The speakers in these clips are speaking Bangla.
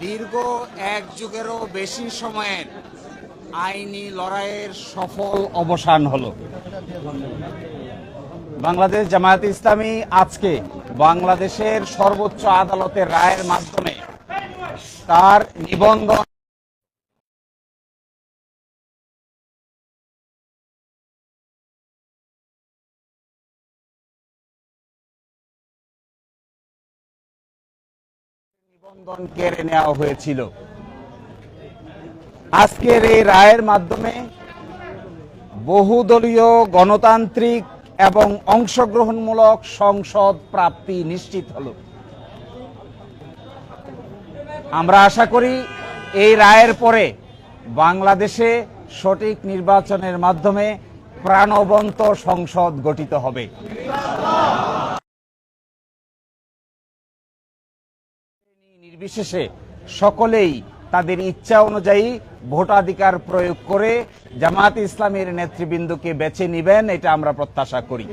দীর্ঘ এক যুগেরও বেশি সময়ের আইনি লড়াইয়ের সফল অবসান হলো। বাংলাদেশ জামায়াতে ইসলামী আজকে বাংলাদেশের সর্বোচ্চ আদালতের রায়ের মাধ্যমে তার নিবন্ধন কেড়ে নেওয়া হয়েছিল। আজকের এই রায়ের মাধ্যমে বহুদলীয় গণতান্ত্রিক এবং অংশগ্রহণমূলক সংসদ প্রাপ্তি নিশ্চিত হলো। আমরা আশা করি এই রায়ের পরে বাংলাদেশে সঠিক নির্বাচনের মাধ্যমে প্রাণবন্ত সংসদ গঠিত হবে। নির্বিশেষে সকলেই তাদের ইচ্ছা অনুযায়ী ভোটাধিকার প্রয়োগ করে জামায়াতে ইসলামের নেতৃবৃন্দকে বেছে নিবেন, এটা আমরা প্রত্যাশা করি।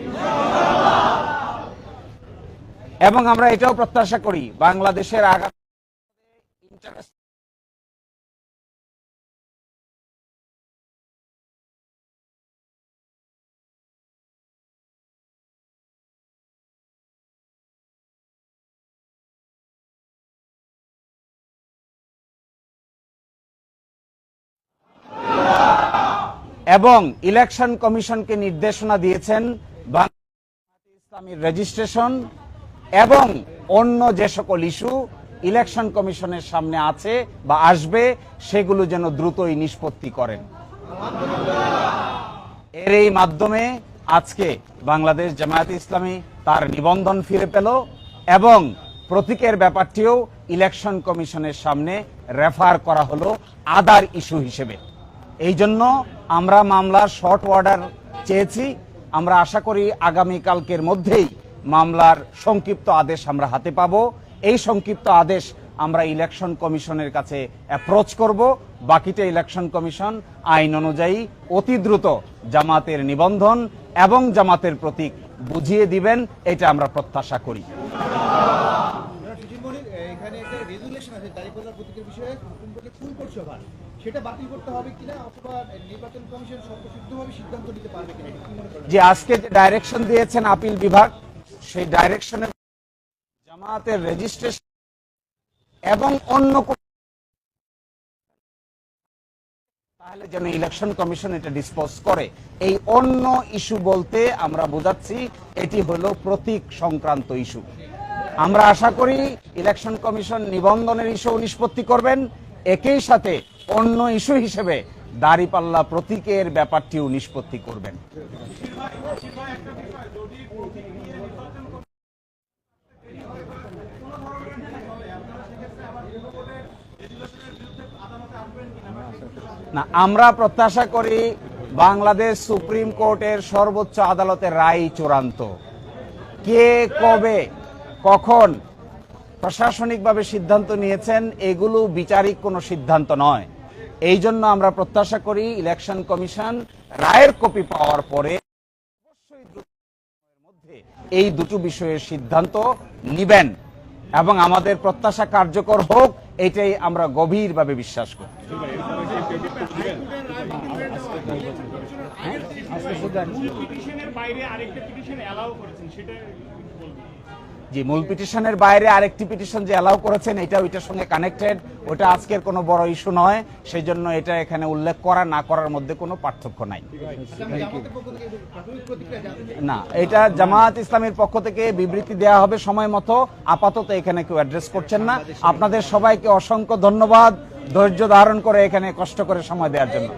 এবং আমরা এটাও প্রত্যাশা করি বাংলাদেশের আগামী এবং ইলেকশন কমিশনকে নির্দেশনা দিয়েছেন বাংলাদেশ ইসলামীর রেজিস্ট্রেশন এবং অন্য যে সকল ইস্যু ইলেকশন কমিশনের সামনে আছে বা আসবে সেগুলো যেন দ্রুতই নিষ্পত্তি করেন। এর এই মাধ্যমে আজকে বাংলাদেশ জামায়াতে ইসলামী তার নিবন্ধন ফিরে পেল এবং প্রতীকের ব্যাপারটিও ইলেকশন কমিশনের সামনে রেফার করা হলো আদার ইস্যু হিসেবে। এই জন্য আমরা মামলার শর্ট অর্ডার চেয়েছি। আমরা আশা করি আগামীকালকের মধ্যেই মামলার সংক্ষিপ্ত আদেশ আমরা হাতে পাব। এই সংক্ষিপ্ত আদেশ আমরা ইলেকশন কমিশনের কাছে অ্যাপ্রোচ করব। বাকিটা ইলেকশন কমিশন আইন অনুযায়ী অতি দ্রুত জামাতের নিবন্ধন এবং জামাতের প্রতীক বুঝিয়ে দিবেন, এটা আমরা প্রত্যাশা করি। যে আজকে যে ডাইরেকশন দিয়েছেন আপিল বিভাগ, সেই ডাইরেকশনের জামায়াতের রেজিস্ট্রেশন এবং অন্য তাহলে যেন ইলেকশন কমিশন এটা ডিসপোজ করে। এই অন্য ইস্যু বলতে আমরা বোঝাচ্ছি এটি হলো প্রতীক সংক্রান্ত ইস্যু। আমরা আশা করি ইলেকশন কমিশন নিবন্ধনের ইস্যু নিষ্পত্তি করবেন, একই সাথে অন্য ইস্যু হিসেবে দাঁড়িপাল্লা প্রতীকের ব্যাপারটিও নিষ্পত্তি করবেন। না, আমরা প্রত্যাশা করি বাংলাদেশ সুপ্রিম কোর্টের সর্বোচ্চ আদালতের রায় চূড়ান্ত। কে কবে কখন প্রশাসনিকভাবে সিদ্ধান্ত নিয়েছেন এগুলো বিচারিক কোনো সিদ্ধান্ত নয়। এই জন্য আমরা প্রত্যাশা করি ইলেকশন কমিশন রায়ের কপি পাওয়ার পরে অবশ্যই মধ্যে এই দুটো বিষয়ের সিদ্ধান্ত নিবেন এবং আমাদের প্রত্যাশা কার্যকর হোক, এটাই আমরা গভীরভাবে বিশ্বাস করি। জি, মূল পিটিশনের বাইরে আরেকটি পিটিশন যে অ্যালাউ করেছেন এটা ওইটার সঙ্গে কানেক্টেড, ওটা আজকের কোনো বড় ইস্যু নয়, সেই জন্য এটা এখানে উল্লেখ করা না করার মধ্যে কোনো পার্থক্য নাই। না, এটা জামায়াত ইসলামের পক্ষ থেকে বিবৃতি দেওয়া হবে সময় মতো। আপাতত এখানে কেউ অ্যাড্রেস করছেন না। আপনাদের সবাইকে অসংখ্য ধন্যবাদ ধৈর্য ধারণ করে এখানে কষ্ট করে সময় দেওয়ার জন্য।